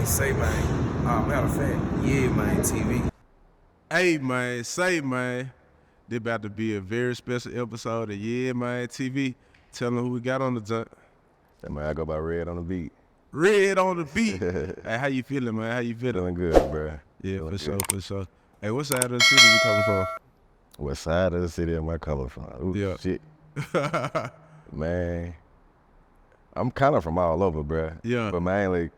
say man. Matter of fact, YeaManeTV. Hey man, say man, this about to be a very special episode of YeaManeTV. Tell them who we got on the jump. That man, I go by Red on the beat. Red on the beat. Hey, how you feeling, man? How you feeling? Feeling good, bro. Yeah, Feeling for sure. Hey, what side of the city you coming from? What side of the city am I coming from? Ooh, Yeah. shit. Man, I'm kind of from all over, bro. Yeah. But mainly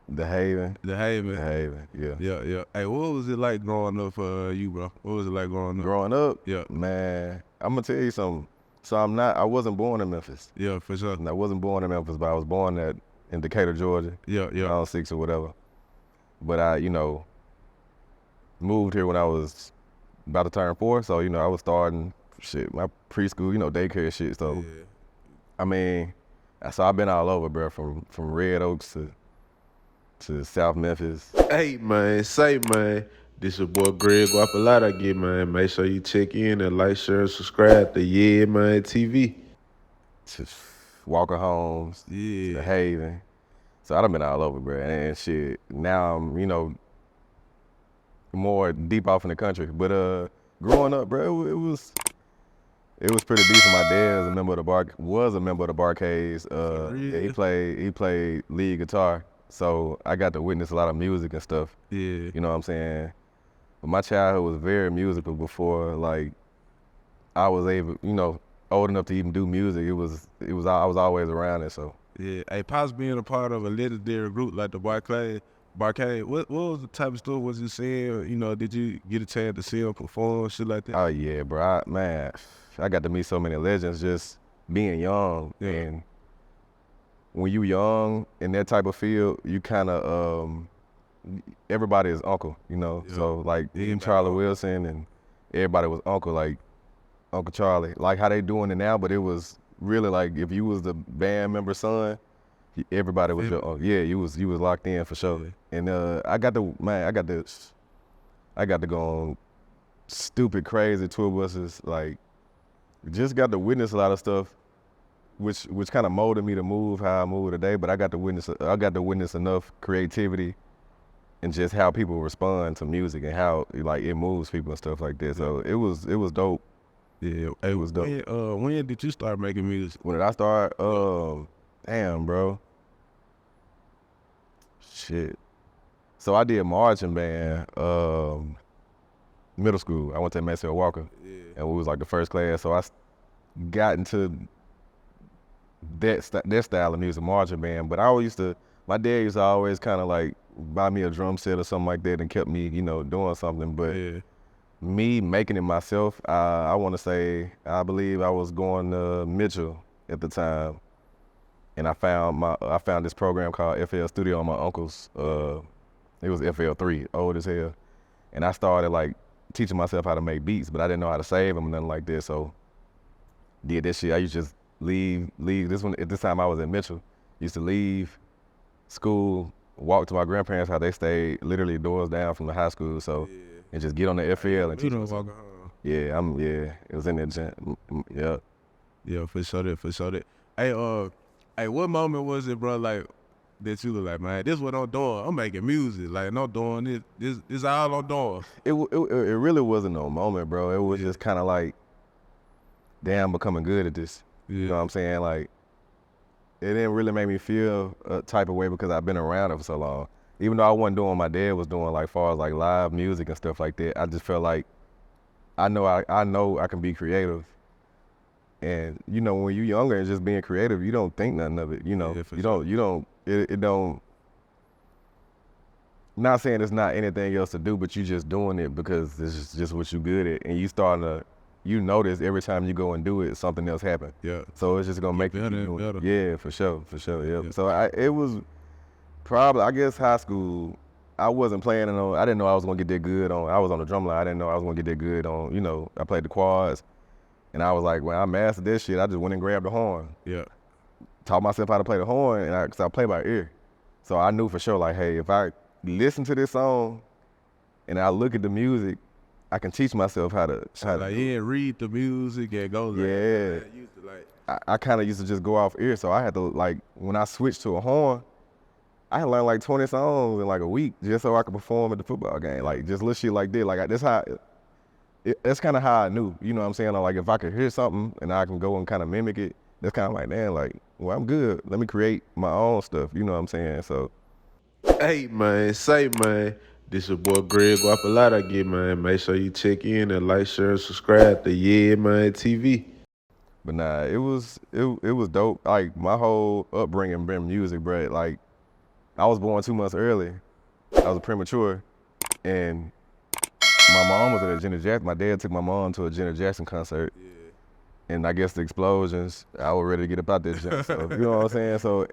the Haven. The Haven. The Haven, yeah. Yeah. Hey, what was it like growing up for you, bro? What was it like growing up? Growing up, Yeah. man, I'm gonna tell you something. So I wasn't born in Memphis. Yeah, for sure. And I wasn't born in Memphis, but I was born in Decatur, Georgia. Yeah. 6 or whatever. But I, moved here when I was about to turn 4. So, I was starting my preschool, daycare shit. So, Yeah. I mean, so I've been all over, bro, from Red Oaks to South Memphis. Hey man, say man, this your boy Greg Guapalata again, man. Make sure you check in and like, share, and subscribe to YeaManeTV. To Walker Homes, to Yeah. the Haven. So I done been all over, bro. And shit, now I'm, more deep off in the country. But growing up, bro, it was pretty decent. My dad was a member of the Barcades. Yeah, he played lead guitar. So I got to witness a lot of music and stuff. Yeah. You know what I'm saying? But my childhood was very musical before like I was able, old enough to even do music. I was always around it. So Yeah. Hey, Pops being a part of a legendary group like the Barcade, what was the type of stuff was you saying? Did you get a chance to see him perform, shit like that? oh yeah, bro, I got to meet so many legends just being young. Yeah. And when you young in that type of field, you kind of everybody is uncle, Yeah. So like Yeah, even man. Charlie Wilson and everybody was uncle, like Uncle Charlie, like how they doing it now. But it was really like if you was the band member's son, everybody was your uncle. Yeah, you was locked in for sure. Yeah. And I got to go on stupid crazy tour buses, like just got to witness a lot of stuff which kind of molded me to move how I move today. But I got to witness enough creativity and just how people respond to music and how like it moves people and stuff like that. So it was dope. Yeah. It was dope. When did you start making music? When did I start? Damn, bro. Shit. So I did marching band, middle school. I went to Maxwell Walker, and we was like the first class. So I got into that style of music, marching band. But my dad used to always kind of like buy me a drum set or something like that, and kept me, doing something. But Yeah. me making it myself, I want to say, I believe I was going to Mitchell at the time, and I found this program called FL Studio on my uncle's. It was FL3, old as hell, and I started like teaching myself how to make beats, but I didn't know how to save them and nothing like that. So did this shit. I used to just leave. This one at this time I was in Mitchell. Used to leave school, walk to my grandparents' house. They stayed literally doors down from the high school. So. Yeah. And just get on the FL and teach myself. Walking home. Yeah, it was in that gym. Yeah. Yeah, for sure that. Hey, what moment was it, bro, like, that you look like, man, this is what I'm doing. I'm making music. Like, I'm doing this. This all I'm doing. It really wasn't no moment, bro. It was just kind of like, damn, I'm becoming good at this. Yeah. You know what I'm saying? Like, it didn't really make me feel a type of way because I've been around it for so long. Even though I wasn't doing what my dad was doing, like far as like live music and stuff like that, I just felt like I know I can be creative. And when you're younger and just being creative, you don't think nothing of it. It don't. Not saying it's not anything else to do, but you just doing it because it's just what you good at, and you starting to. You notice every time you go and do it, something else happen. Yeah. So it's just gonna make you better keep and doing it. better. Yeah, for sure. Yeah. So it was. Probably, I guess high school, I wasn't planning on, I didn't know I was gonna get that good on, I was on the drum line, I didn't know I was gonna get that good on, I played the quads, and I was like, when I mastered this shit, I just went and grabbed the horn. Yeah. Taught myself how to play the horn, because I play by ear. So I knew for sure, like, hey, if I listen to this song, and I look at the music, I can teach myself how to. Read the music and go. I kind of used to just go off ear, so I had to, like, when I switched to a horn, I had learned like 20 songs in like a week just so I could perform at the football game. Like just little shit like that. Like that's kind of how I knew. You know what I'm saying? Like if I could hear something and I can go and kind of mimic it, that's kind of like, man, like, well, I'm good. Let me create my own stuff. You know what I'm saying? So. Hey, man, this your boy Greg Guapalata again, man. Make sure you check in and like, share, and subscribe to YeaManeTV. But nah, it was dope. Like my whole upbringing been music, bro. Like I was born 2 months early. I was premature, and my mom was at a Janet Jackson. My dad took my mom to a Janet Jackson concert, and I guess the explosions. I was ready to get up out this junk. So you know what I'm saying? So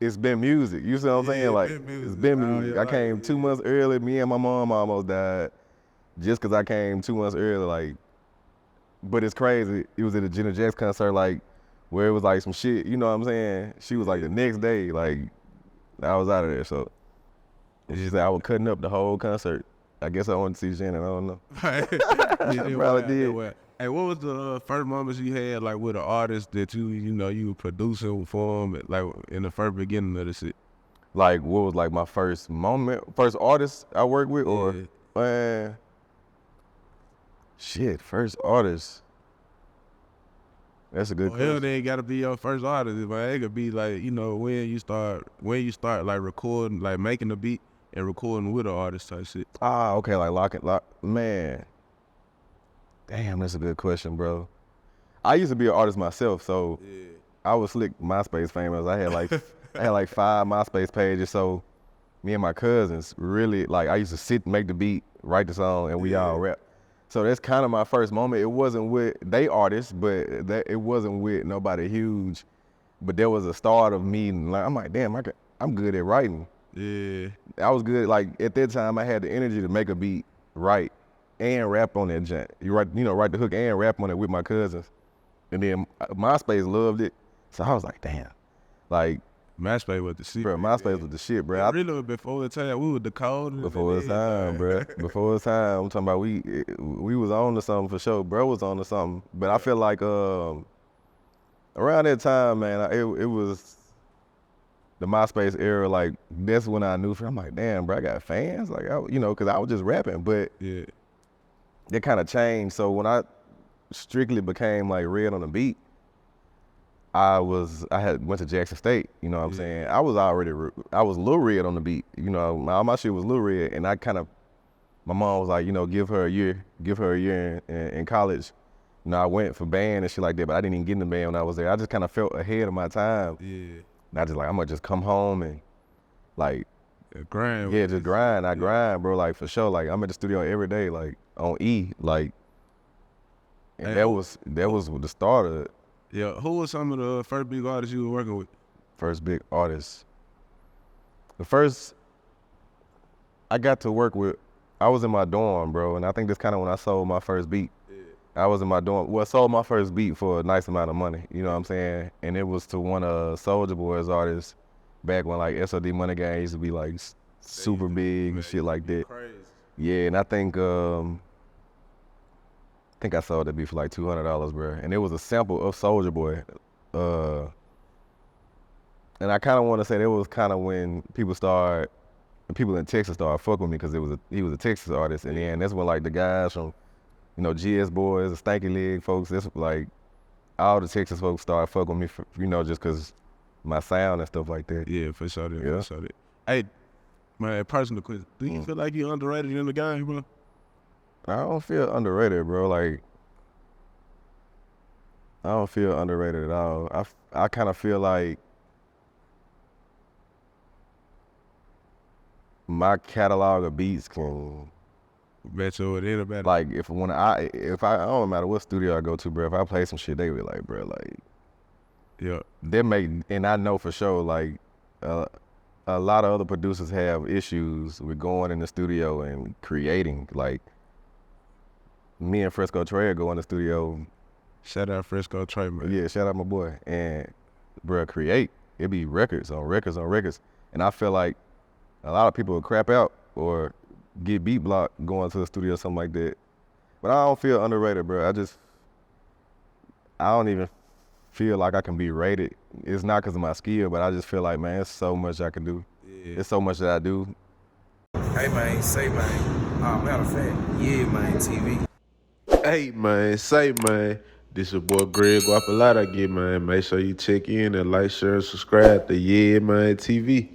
it's been music. You see what I'm saying? Like it's been music. I came 2 months early. Me and my mom almost died just because I came 2 months early. Like, but it's crazy. It was at a Janet Jackson concert, like where it was like some shit. You know what I'm saying? She was like the next day, like I was out of there. So she said I was cutting up the whole concert. I guess I wanted to see Janet. I don't know. I probably did. Hey, what was the first moments you had like with an artist that you were producing for them, like in the first beginning of the shit? Like what was like my first moment, first artist I worked with, or man, shit, first artist. That's a good question. Hell, they ain't gotta be your first artist, man. It could be like, when you start like recording, like making a beat and recording with an artist type shit. Okay, like man. Damn, that's a good question, bro. I used to be an artist myself, so I was slick MySpace famous. I had like 5 MySpace pages, so me and my cousins really, like, I used to sit and make the beat, write the song, and we all rap. So that's kind of my first moment. It wasn't with they artists, but it wasn't with nobody huge. But there was a start of me, like, I'm like, damn, I'm good at writing. Yeah. I was good, like, at that time, I had the energy to make a beat, write, and rap on that junk. Write the hook and rap on it with my cousins. And then MySpace loved it. So I was like, damn. Like, MySpace was the shit. Bro, MySpace was the shit, bro. Really, before the time, we were the code. Before his time, bro. Before his time. I'm talking about we was on to something for sure. Bro was on to something. But I feel like around that time, man, it was the MySpace era. Like, that's when I knew. I'm like, damn, bro, I got fans. Like, because I was just rapping. But that kind of changed. So when I strictly became like Red on the beat, I went to Jackson State, you know what I'm saying? I was Lil Red on the beat, all my shit was Lil Red, and my mom was like, give her a year in college. I went for band and shit like that, but I didn't even get in the band when I was there. I just kind of felt ahead of my time. Yeah. And I just like, I'm gonna just come home and like, grind. Yeah, just grind. I grind, bro, like for sure. Like I'm at the studio every day, like on E, like, and that was the start of it. Yeah, who was some of the first big artists you were working with? First big artist. The first I got to work with, I was in my dorm, bro, and I think that's kind of when I sold my first beat. Yeah. I was in my dorm. Well, sold my first beat for a nice amount of money, you know what I'm saying? And it was to one of Soulja Boy's artists back when like SOD Money Gang used to be like super big and shit like that. Crazy. Yeah, and I think I sold that beat for like $200, bro. And it was a sample of Soulja Boy. And I kind of want to say that was kind of when people in Texas started fucking with me because he was a Texas artist. And then that's when like the guys from, GS Boys, the Stanky Leg folks, that's like all the Texas folks started fucking with me, just because my sound and stuff like that. Yeah, for sure. Yeah. For sure. Hey, my personal question, do you feel like you're underrated in the game, bro? I don't feel underrated, bro. Like, I don't feel underrated at all. I kind of feel like my catalog of beats can bet you it ain't about like if I don't matter what studio I go to, bro. If I play some shit, they be like, bro, like, yeah, and I know for sure, like, a lot of other producers have issues with going in the studio and creating, like. Me and Fresco Trey go in the studio. Shout out Fresco Trey, man. Yeah, shout out my boy. And bro, create. It be records on records on records. And I feel like a lot of people will crap out or get beat blocked going to the studio or something like that. But I don't feel underrated, bro. I don't even feel like I can be rated. It's not because of my skill, but I just feel like, man, it's so much I can do. Yeah. It's so much that I do. Hey man, say man. Matter of fact, YeaManeTV. Hey man, say man, this your boy Greg Guapalata again, man. Make sure you check in and like, share, and subscribe to YeaManeTV.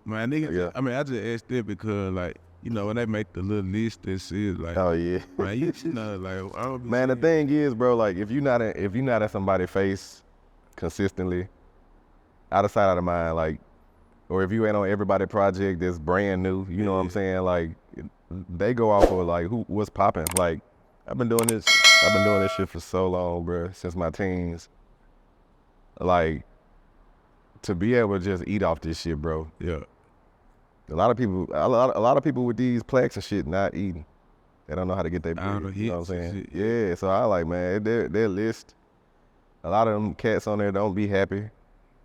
Man, nigga, Yeah. I mean, I just asked that because, like, you know, when they make the little list and shit, like, Oh yeah. man, you know, like, I don't be Man, the saying- thing is, bro, like if you're not in somebody's face consistently, out of sight, out of mind, like, or if you ain't on everybody project that's brand new, you know what I'm saying? Like, they go off of like what's popping. Like, I've been doing this shit for so long, bro, since my teens. Like, to be able to just eat off this shit, bro. Yeah. A lot of people with these plaques and shit not eating. They don't know how to get their Out bread. of You know what I'm hits saying? and shit, Yeah. So I like, man, their list. A lot of them cats on there don't be happy.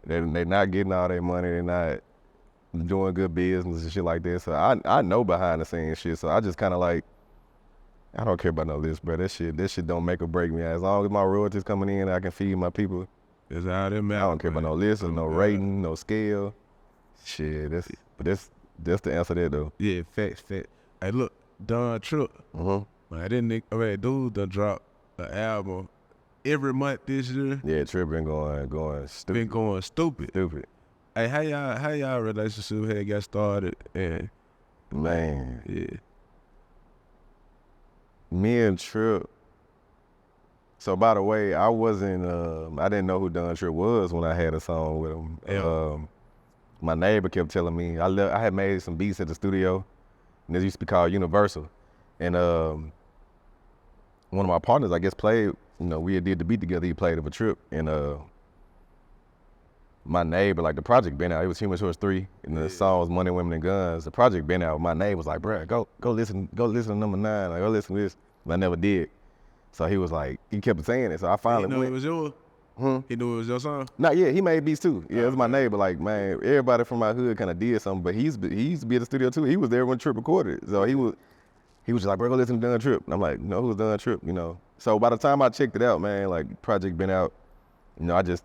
They not getting all their money. They're not doing good business and shit like that. So I know behind the scenes shit. So I just kind of like, I don't care about no list, bro. This shit don't make or break me. As long as my royalties coming in, I can feed my people. It's all them I don't care about no list or no rating, no scale. Shit, that's the answer there though. Yeah, facts. Hey, look, Don Trip, man, that nigga, dude done dropped an album every month this year. Yeah, Trip been going stupid. Been going stupid. Stupid. Hey, how y'all relationship had got started? And Man, yeah, me and Trip. So by the way, I didn't know who Don Trip was when I had a song with him. Yeah. My neighbor kept telling me, I had made some beats at the studio, and this used to be called Universal. And one of my partners, I guess, played, we had did the beat together, he played it for Trip. And my neighbor, like the project been out, it was Human Source 3, and the song was Money, Women, and Guns. The project been out, my neighbor was like, bruh, go listen to number 9, like, go listen to this. But I never did. So he was like, he kept saying it, so I finally he knew went. it was yours? He knew it was your song? Not yet. He made beats too. Yeah, it was my neighbor. Like, man, everybody from my hood kind of did something, but he used to be at the studio too. He was there when Trip recorded it. So he was just like, bro, go listen to Don Trip. And I'm like, no, who's Don Trip? So by the time I checked it out, man, like project been out, I just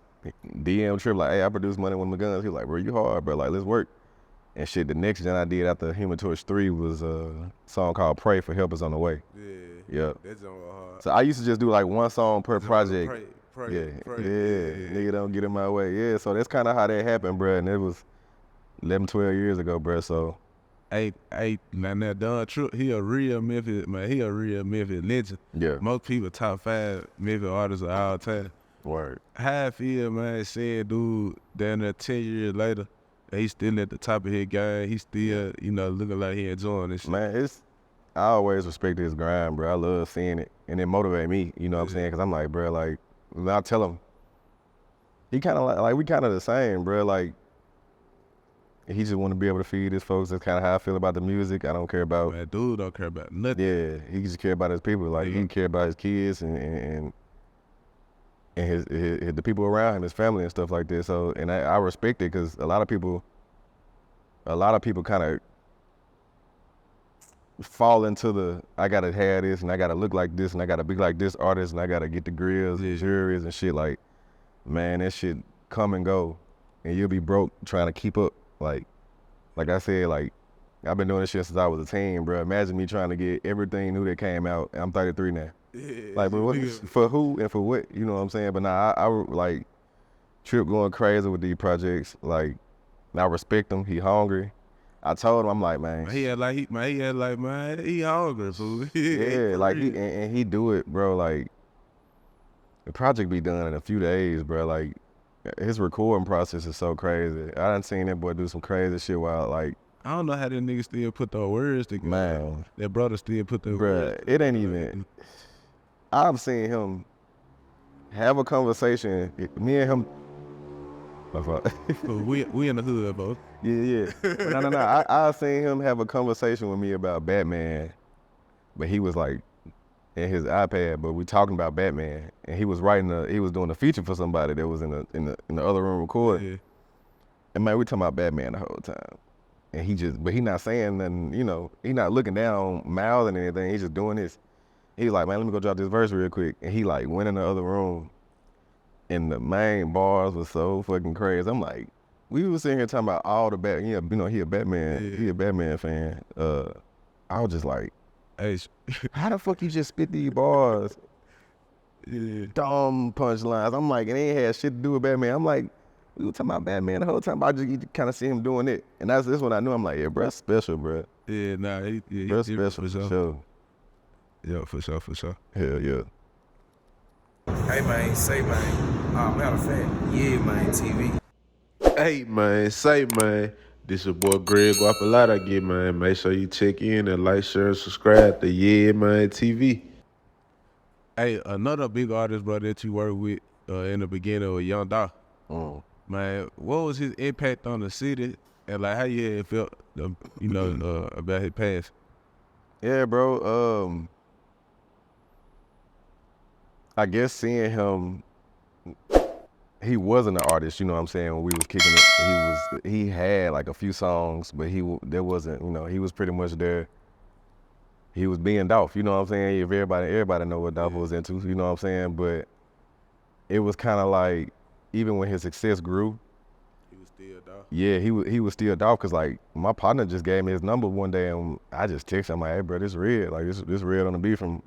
DM Trip like, hey, I produce Money with my guns. He was like, bro, you hard, bro. Like, let's work. And shit, the next gen I did after Human Torch 3 was a song called Pray for Help Is on the Way. Yeah. That's on hard. So I used to just do like one song per project. Pray. Nigga don't get in my way. Yeah, so that's kind of how that happened, bro. And it was 11, 12 years ago, bro. So, Hey, now Don Trip, he a real Memphis, man. He a real Memphis legend. yeah. Most people top 5 Memphis artists of all time. Word. How I feel, man, saying dude down there 10 years later, he's still at the top of his game. He still, looking like he enjoying this shit. Man, I always respect his grind, bro. I love seeing it. And it motivate me, you know what I'm saying? Because I'm like, bro, like, I tell him, he kind of like, we kind of the same, bro. Like, he just want to be able to feed his folks. That's kind of how I feel about the music. I don't care about. Man, dude don't care about nothing. Yeah, he just care about his people. Like, he care about his kids and his the people around him, his family and stuff like that. So, and I respect it because a lot of people kind of fall into the, I gotta have this and I gotta look like this and I gotta be like this artist and I gotta get the grills and juries and shit. Like, man, that shit come and go and you'll be broke trying to keep up. Like I said, like, I've been doing this shit since I was a teen, bro. Imagine me trying to get everything new that came out. I'm 33 now. Like, bro, for who and for what? You know what I'm saying? But nah, I like Trip going crazy with these projects. Like, I respect him. He hungry. I told him, I'm like, man. He had like, man, he hungry, fool. Yeah, like, he do it, bro. Like, the project be done in a few days, bro. Like, his recording process is so crazy. I done seen that boy do some crazy shit while, like, I don't know how that nigga still put the words together. man. That brother still put the Bruh, words. it ain't even. I've seen him have a conversation. Me and him. My fault. We in the hood, bro. Yeah. But no. I seen him have a conversation with me about Batman, but he was like in his iPad. But we talking about Batman, and he was doing a feature for somebody that was in the other room recording. Yeah. And man, we talking about Batman the whole time. And but he not saying nothing, he not looking down, mouthing anything. He's just doing this. He was like, man, let me go drop this verse real quick. And he like went in the other room And the main bars was so fucking crazy. I'm like, we was sitting here talking about all the Batman. Yeah, you know, he a Batman. He a Batman fan. I was just like, Hey, how the fuck you just spit these bars? yeah. Dumb punchlines. I'm like, it ain't had shit to do with Batman. I'm like, we were talking about Batman the whole time. But I just kind of see him doing it, and that's when I knew. I'm like, yeah, bruh, special, bruh. Yeah, nah, Bruh, special for sure. sure. Yeah, for sure. Hell yeah. Hey man, say man. Matter of fact, YeaManeTV. Hey man, say man, this your boy Greg Guap a lot I get man. Make sure you check in and like, share, and subscribe to YeaManeTV. Hey, another big artist, bro, that you worked with in the beginning was Young Dolph. Man, what was his impact on the city, and like how you had felt, about his past? Yeah, bro. I guess seeing him, he wasn't an artist, you know what I'm saying, when we was kicking it. He had like a few songs, but there wasn't, he was pretty much there. He was being Dolph, you know what I'm saying? If everybody know what Dolph was into, you know what I'm saying? But it was kind of like, even when his success grew, He was still Dolph. yeah, he was still Dolph, cause like my partner just gave me his number one day, and I just texted him like, hey bro, this Red, like this Red on the beat from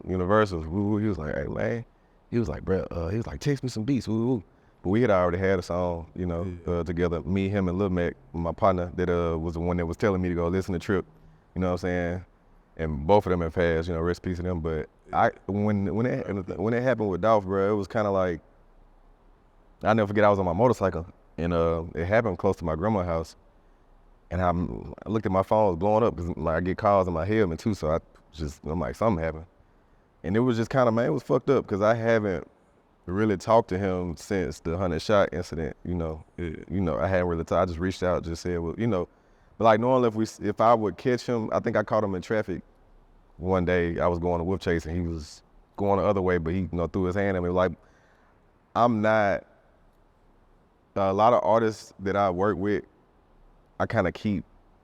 Universal. Woo. He was like, hey man, he was like, bro, he was like, text me some beats. Woo. But we had already had a song, together. Me, him, and Lil Mac, my partner, that was the one that was telling me to go listen to Trip. You know what I'm saying? And both of them have passed, rest in peace to them. But when it happened with Dolph, bro, it was kind of like, I never forget, I was on my motorcycle, and it happened close to my grandma's house. And I looked at my phone, it was blowing up, because I get calls in my helmet too, so I'm like, something happened. And it was just kind of, man, it was fucked up, because I haven't really talked to him since the 100 shot incident, I hadn't really talked. I just reached out, just said, well, but like normally if I would catch him, I think I caught him in traffic one day. I was going to whoop chase, and he was going the other way, but he threw his hand at me. Like, I'm not, a lot of artists that I work with, I kind of keep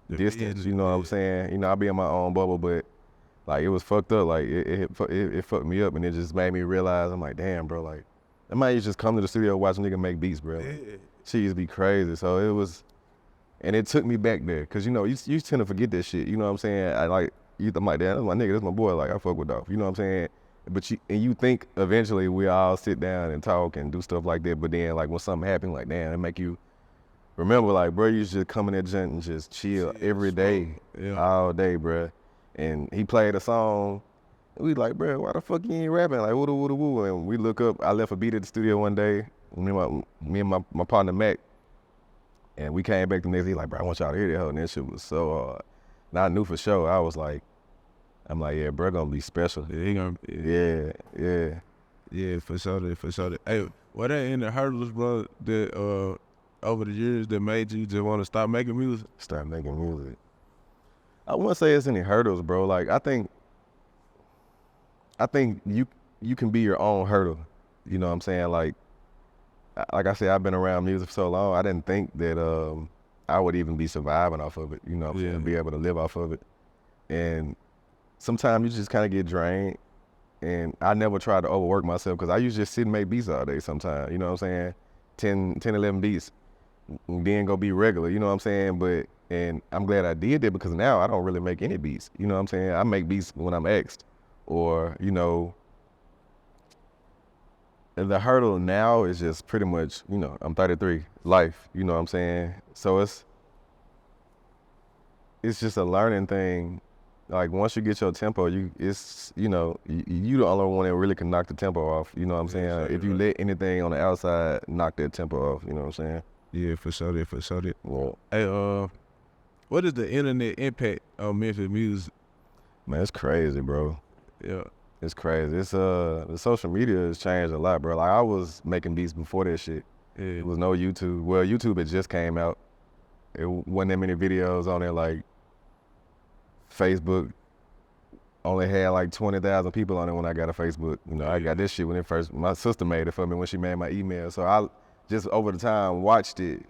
distance, you know what I'm saying? I'll be in my own bubble, but like, it was fucked up. Like, it fucked me up, and it just made me realize, I'm like, damn, bro, like, I might just come to the studio, watch a nigga make beats, bro. Like, she used to be crazy. So it was, and it took me back there, because, you tend to forget that shit, you know what I'm saying? I'm like, damn, that's my nigga, that's my boy, like, I fuck with Dolph, you know what I'm saying? But you think eventually we all sit down and talk and do stuff like that, but then, like, when something happen, like, damn, it make you remember, like, bro, you just come in that joint and just chill every day, all day, bro. And he played a song, and we like, bro, why the fuck you ain't rapping? Like, woo. And we look up, I left a beat at the studio one day, me and my partner Mac, and we came back the next day, like, bro, I want y'all to hear that hoe, and that shit was so hard. And I knew for sure, I'm like, yeah, bro, gonna be special. Yeah, he gonna. Yeah, for sure. Hey, what are in the hurdles, bro, that over the years that made you just want to stop making music? Start making music. I wouldn't say it's any hurdles, bro. Like, I think you can be your own hurdle. You know what I'm saying? Like I said, I've been around music for so long, I didn't think that I would even be surviving off of it, you know what I'm saying? Be able to live off of it. And sometimes you just kind of get drained. And I never tried to overwork myself, because I used to just sit and make beats all day sometimes, you know what I'm saying? 10, 11 beats, then go be regular, you know what I'm saying? And I'm glad I did that, because now I don't really make any beats, you know what I'm saying? I make beats when I'm asked, or, and the hurdle now is just pretty much, I'm 33, life, you know what I'm saying? So it's just a learning thing. Like, once you get your tempo, you the only one that really can knock the tempo off, you know what I'm saying? If you let anything on the outside knock that tempo off, you know what I'm saying? Yeah, for sure. Well, Hey, what is the internet impact on Memphis music? man, it's crazy, bro. Yeah. It's crazy. It's the social media has changed a lot, bro. Like, I was making beats before that shit. Yeah. It was no YouTube. Well, YouTube had just came out. It wasn't that many videos on there. Like, Facebook only had like 20,000 people on it when I got a Facebook. I got this shit when it first, my sister made it for me when she made my email. So I just over the time watched it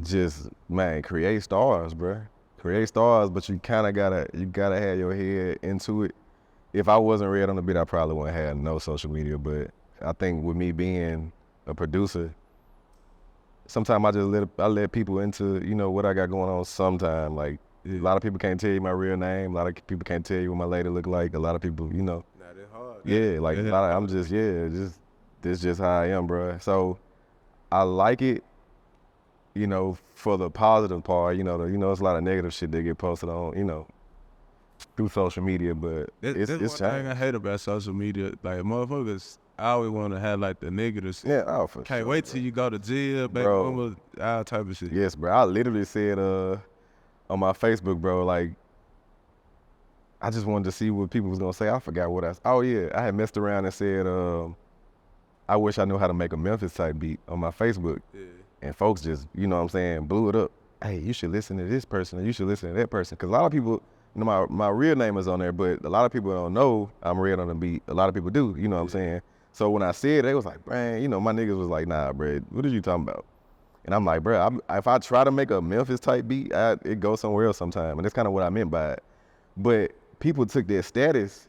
just, man, create stars, bro. Create stars, but you kind of gotta have your head into it. If I wasn't Red on the beat, I probably wouldn't have no social media, but I think with me being a producer, sometimes I let people into, you know, what I got going on sometime. Like, a lot of people can't tell you my real name. A lot of people can't tell you what my lady look like. A lot of people, you know. Nah, that's hard. Yeah, like, I'm just, this just how I am, bro. So, I like it, you know, for the positive part. You know, it's a lot of negative shit that get posted on, you know, through social media, but That's it's one thing I hate about social media. Like, motherfuckers, I always want to have, like, the negatives. Yeah, oh, for Can't sure, wait till you go to jail, baby Bro. mama, all type of shit. Yes, bro. I literally said on my Facebook, bro, like, I just wanted to see what people was gonna say. I forgot what oh yeah, I had messed around and said, I wish I knew how to make a Memphis type beat on my Facebook. Yeah. And folks just, you know what I'm saying, blew it up. Hey, you should listen to this person, or you should listen to that person. Cause a lot of people, you know, my real name is on there, but a lot of people don't know I'm red on the beat. A lot of people do, you know what I'm saying? So when I said it, they was like, man, you know, my niggas was like, nah, bro, what are you talking about? And I'm like, bro, if I try to make a Memphis type beat, it goes somewhere else sometime. And that's kind of what I meant by it. But people took their status,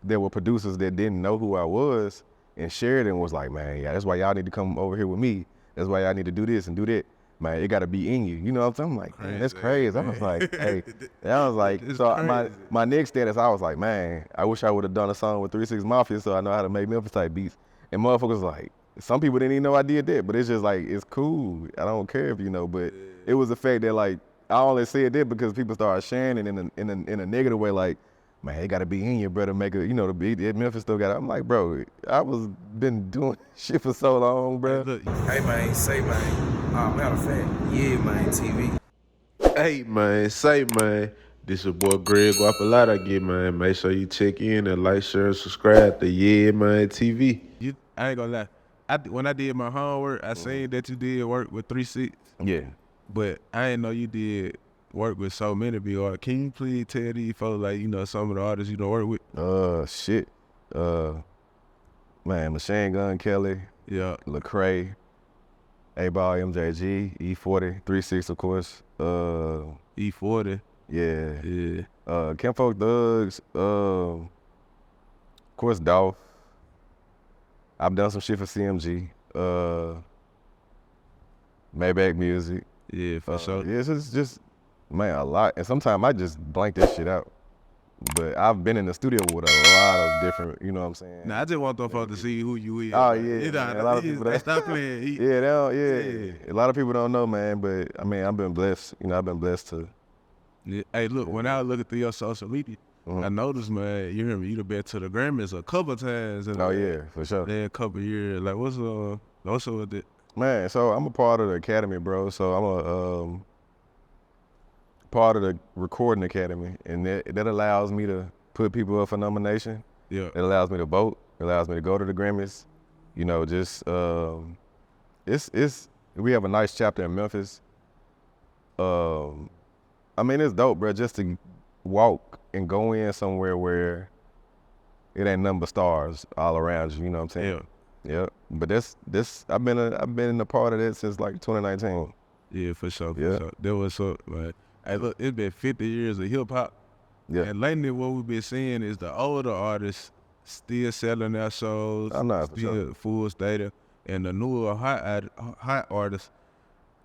there were producers that didn't know who I was, and shared it and was like, man, yeah, that's why y'all need to come over here with me. That's why y'all need to do this and do that. Man, it got to be in you. You know what I'm saying? I'm like, man, that's crazy. I was like, hey, and I was like, so my next status, I was like, man, I wish I would have done a song with 3 6 Mafia so I know how to make Memphis type beats. And motherfuckers like, some people didn't even know I did that, but it's just like, it's cool. I don't care if you know, but it was the fact that like, I only said that because people started sharing it in a negative way, like, man, it gotta be in you, bro, to make a, you know, the beat. Memphis still got it. I'm like, bro, been doing shit for so long, bro. Hey man, say man. Matter of fact, YeaManeTV. Hey man, say man, this your boy Greg Guap a lot again, man. Make sure you check in and like, share, and subscribe to YeaManeTV. I ain't gonna lie. When I did my homework, I seen that you did work with 3 6. Yeah. But I didn't know you did work with so many big artists. Can you please tell these folks, like, you know, some of the artists you don't work with? Shit. Man, Machine Gun Kelly, Yeah. Lecrae, A-Ball, MJG, E40, 3 6, of course. E40. Yeah. Yeah. Kinfolk Thugs, of course, Dolph. I've done some shit for CMG. Maybach Music. Yeah, for sure. Yeah, it's just, man, a lot. And sometimes I just blank that shit out. But I've been in the studio with a lot of different, you know what I'm saying? Nah, I just want them folks to see who you is. Oh, man. yeah. You know, Man, a lot of people they that stop playing. yeah, they don't, yeah. A lot of people don't know, man. But I mean, I've been blessed. You know, I've been blessed to. Yeah. Hey, look, when I was looking through your social media, I noticed, man, you hear me, you've been to the Grammys a couple times. Oh yeah, for sure. In a couple years. Like, what's up with it? Man, so I'm a part of the academy, bro. So I'm a part of the recording academy, and that allows me to put people up for nomination. Yeah. It allows me to vote. It allows me to go to the Grammys. You know, just we have a nice chapter in Memphis. I mean, it's dope, bro. Just to walk and go in somewhere where it ain't nothing but stars all around you. You know what I'm saying? Yeah. But this I've been a part of that since like 2019. Yeah, for sure. Yeah. For sure. That was so, man. Hey, look, it's been 50 years of hip hop. Yeah. And lately, what we've been seeing is the older artists still selling their shows, I know, for still sure. full stadium, and the newer hot artists,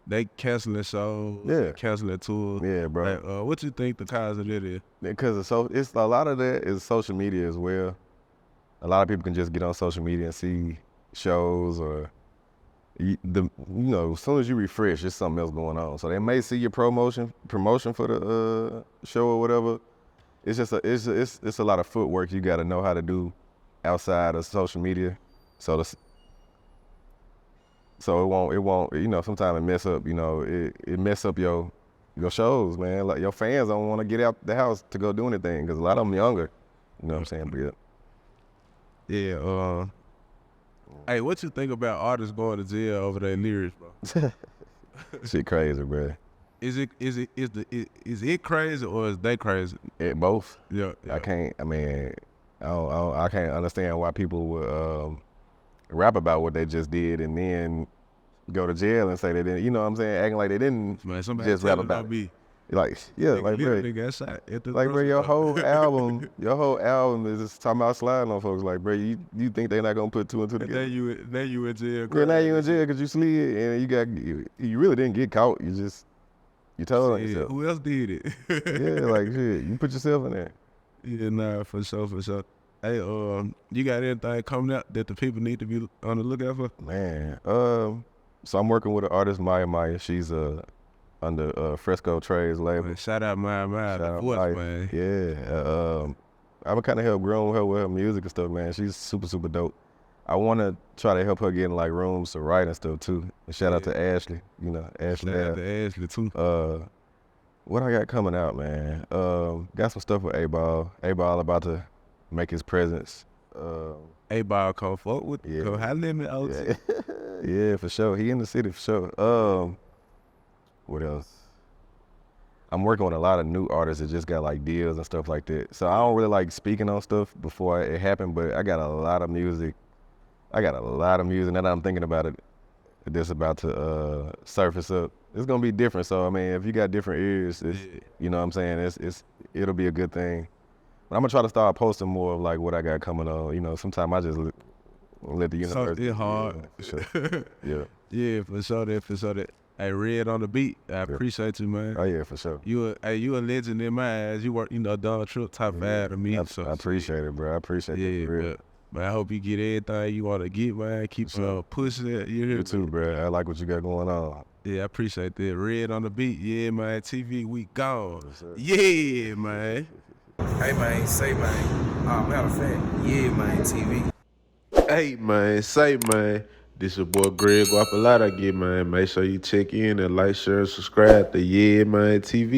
they canceling shows, Yeah. canceling tours. Yeah, bro. Like, what you think the cause of that is? Because it's a lot of that is social media as well. A lot of people can just get on social media and see shows or as soon as you refresh, there's something else going on. So they may see your promotion for the show or whatever. It's just it's a lot of footwork you got to know how to do outside of social media. So it won't sometimes it mess up, it mess up your shows, man. Like your fans don't want to get out the house to go do anything because a lot of them younger. You know what I'm saying? But Yeah. Hey, what you think about artists going to jail over their lyrics, bro? shit crazy, bro. Is it crazy or is they crazy? Both. Yeah. I can't understand why people would rap about what they just did and then go to jail and say they didn't, you know what I'm saying, acting like they didn't Man, somebody just rap tell it about don't be. Like, yeah, Nigga like, bro, literally got shot at the like, bro, grocery your store. whole album is just talking about sliding on folks. Like, bro, you think they're not gonna put two and two And together? then you in jail. Yeah, now crying you in and shit. jail because you slid and you really didn't get caught. You told on Shit, yourself. who else did it? Yeah, like shit, you put yourself in there. Yeah, nah, for sure. Hey, you got anything coming out that the people need to be on the lookout for? Man, so I'm working with an artist, Maya. She's under Fresco Trades label. Man, shout out my Shout the out voice, Maya. man. Yeah, I've kind of helped grow her with her music and stuff, man. She's super dope. I want to try to help her get in like rooms to write and stuff too. And shout out to Ashley, Ashley. Shout out to Ashley too. What I got coming out, man? Got some stuff with A-Ball. A-Ball about to make his presence. A-Ball come fuck with Yeah. go holler at me out. Yeah, yeah, for sure. He in the city for sure. What else? I'm working with a lot of new artists that just got like deals and stuff like that. So I don't really like speaking on stuff before it happened, but I got a lot of music. Now that I'm thinking about it, that's about to surface up. It's gonna be different. So I mean, if you got different ears, you know what I'm saying, it'll be a good thing. But I'm gonna try to start posting more of like what I got coming on. Sometimes I just let the universe. It's hard. Yeah, for sure. Yeah. Yeah, for sure that. Hey, Red on the beat. I appreciate you, man. Oh yeah, for sure. You a legend in my eyes. You work, Donald Trump top 5 to me. I So appreciate it, bro. I appreciate it. yeah, For real. but I hope you get everything you want to get, man. Keep pushing it. You hear You me? too, bro. I like what you got going on. Yeah, I appreciate that. Red on the beat. Yeah, man. TV, we gone. Yeah, man. Hey man, say man. Matter of fact, YeaManeTV. Hey man, say man, this your boy Greg Guapalata again, man. Make sure you check in and like, share, and subscribe to YeaManeTV.